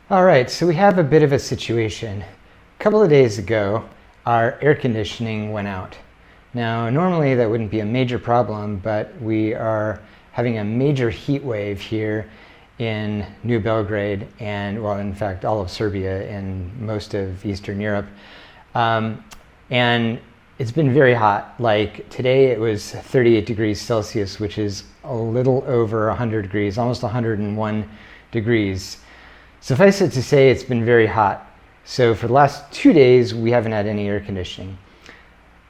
All right, so we have a bit of a situation. A couple of days ago, our air conditioning went out. Now, normally that wouldn't be a major problem, but we are having a major heat wave here in New Belgrade and, well, in fact, all of Serbia and most of Eastern Europe. And it's been very hot. Like today it was 38 degrees Celsius, which is a little over 100 degrees, almost 101 degrees. Suffice it to say, it's been very hot. So for the last 2 days, we haven't had any air conditioning.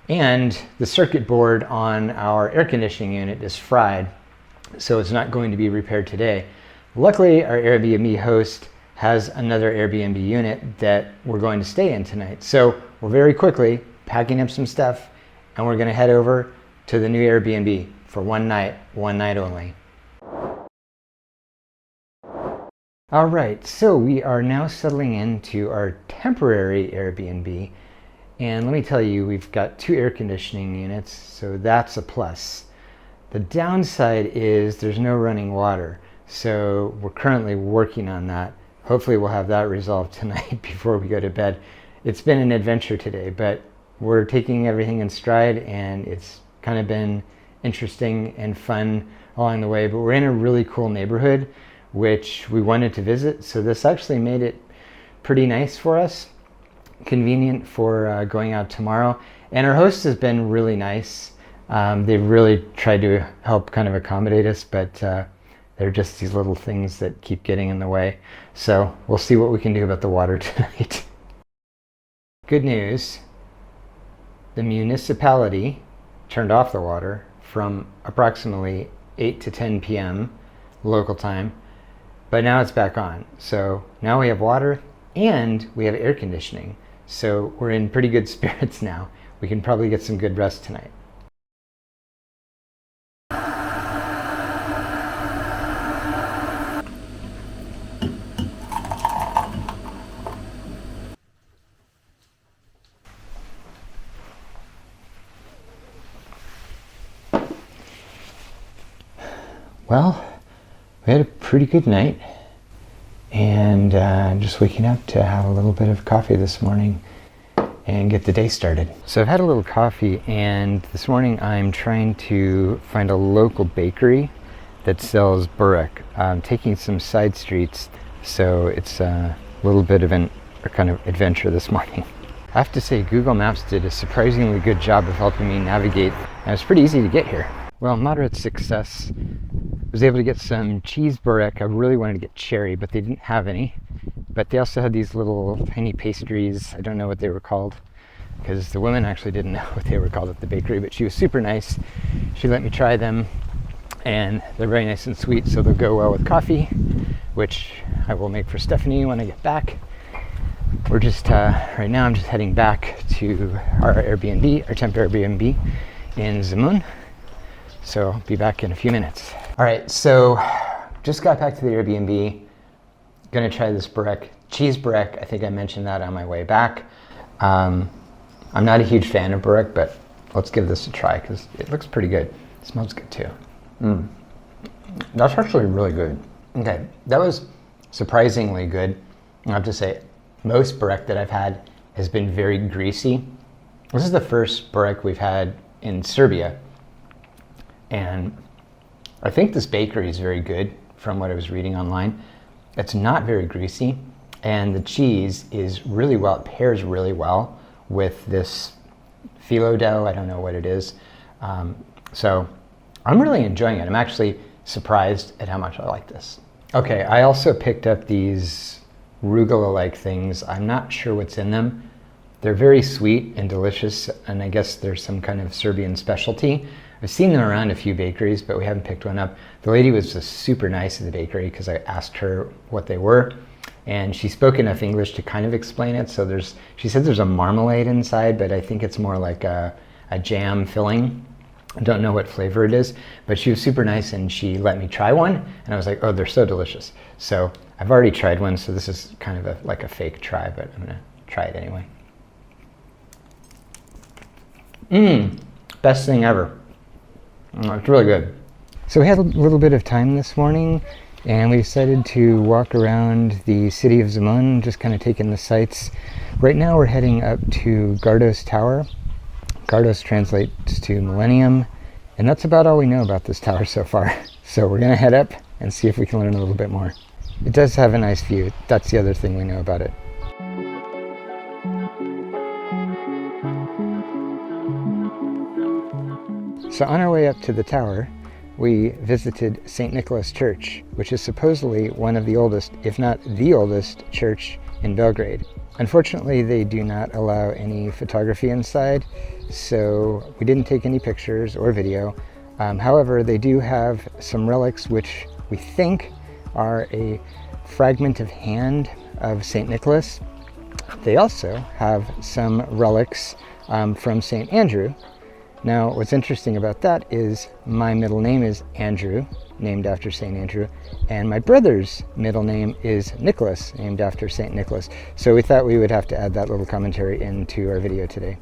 And the circuit board on our air conditioning unit is fried, so it's not going to be repaired today. Luckily, our Airbnb host has another Airbnb unit that we're going to stay in tonight. So we're very quickly packing up some stuff, and we're going to head over to the new Airbnb for one night only. All right, so we are now settling into our temporary Airbnb. And let me tell you, we've got 2 air conditioning units, so that's a plus. The downside is there's no running water, so we're currently working on that. Hopefully we'll have that resolved tonight before we go to bed. It's been an adventure today, but we're taking everything in stride, and it's kind of been interesting and fun along the way. But we're in a really cool neighborhood, which we wanted to visit, so this actually made it pretty nice for us. Convenient for going out tomorrow. And our host has been really nice. They've really tried to help kind of accommodate us, but they're just these little things that keep getting in the way. So we'll see what we can do about the water tonight. Good news, the municipality turned off the water from approximately 8 to 10 p.m. local time, but now it's back on. So now we have water and we have air conditioning. So we're in pretty good spirits now. We can probably get some good rest tonight. Well, we had a pretty good night, and just waking up to have a little bit of coffee this morning and get the day started. So I've had a little coffee, and this morning I'm trying to find a local bakery that sells burek. I'm taking some side streets, so it's a little bit of a kind of adventure this morning. I have to say, Google Maps did a surprisingly good job of helping me navigate, and it's pretty easy to get here. Well, moderate success. I was able to get some cheese burek. I really wanted to get cherry, but they didn't have any. But they also had these little tiny pastries. I don't know what they were called, because the woman actually didn't know what they were called at the bakery, but she was super nice. She let me try them, and they're very nice and sweet, so they'll go well with coffee, which I will make for Stephanie when I get back. We're just, right now I'm just heading back to our Airbnb, our temp Airbnb in Zemun. So I'll be back in a few minutes. All right, so just got back to the Airbnb. Gonna try this burek, cheese burek. I think I mentioned that on my way back. I'm not a huge fan of burek, but let's give this a try because it looks pretty good. It smells good too. That's actually really good. Okay, that was surprisingly good. I have to say, most burek that I've had has been very greasy. This is the first burek we've had in Serbia. And I think this bakery is very good from what I was reading online. It's not very greasy, and the cheese is really well, it pairs really well with this phyllo dough. I don't know what it is. So I'm really enjoying it. I'm actually surprised at how much I like this. Okay, I also picked up these rugula-like things. I'm not sure what's in them. They're very sweet and delicious, and I guess there's some kind of Serbian specialty. I've seen them around a few bakeries, but we haven't picked one up. The lady was just super nice at the bakery because I asked her what they were, and she spoke enough English to kind of explain it. So she said there's a marmalade inside, but I think it's more like a jam filling. I don't know what flavor it is, but she was super nice and she let me try one, and I was like, oh, they're so delicious. So I've already tried one, so this is kind of like a fake try, but I'm gonna try it anyway. Best thing ever. It's really good. So we had a little bit of time this morning, and we decided to walk around the city of Zemun, just kind of taking the sights. Right now we're heading up to Gardos Tower. Gardos translates to Millennium, and that's about all we know about this tower so far. So we're gonna head up and see if we can learn a little bit more. It does have a nice view. That's the other thing we know about it. So on our way up to the tower, we visited St. Nicholas Church, which is supposedly one of the oldest, if not the oldest, church in Belgrade. Unfortunately, they do not allow any photography inside, so we didn't take any pictures or video. However, they do have some relics which we think are a fragment of hand of St. Nicholas. They also have some relics from St. Andrew. Now, what's interesting about that is my middle name is Andrew, named after St. Andrew, and my brother's middle name is Nicholas, named after St. Nicholas. So we thought we would have to add that little commentary into our video today.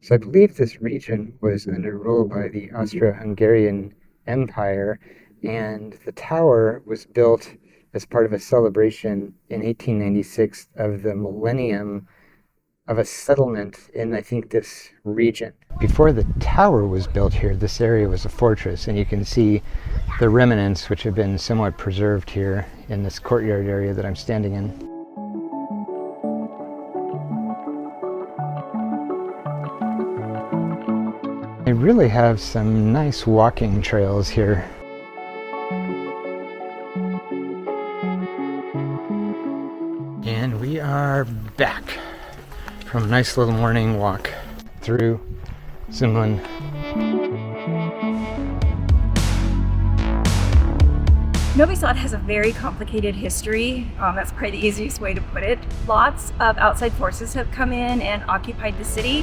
So I believe this region was under rule by the Austro-Hungarian Empire, and the tower was built as part of a celebration in 1896 of the millennium of a settlement in, I think, this region. Before the tower was built here, this area was a fortress, and you can see the remnants which have been somewhat preserved here in this courtyard area that I'm standing in. They really have some nice walking trails here. And we are back from a nice little morning walk through Zemun. Novi Sad has a very complicated history. That's probably the easiest way to put it. Lots of outside forces have come in and occupied the city.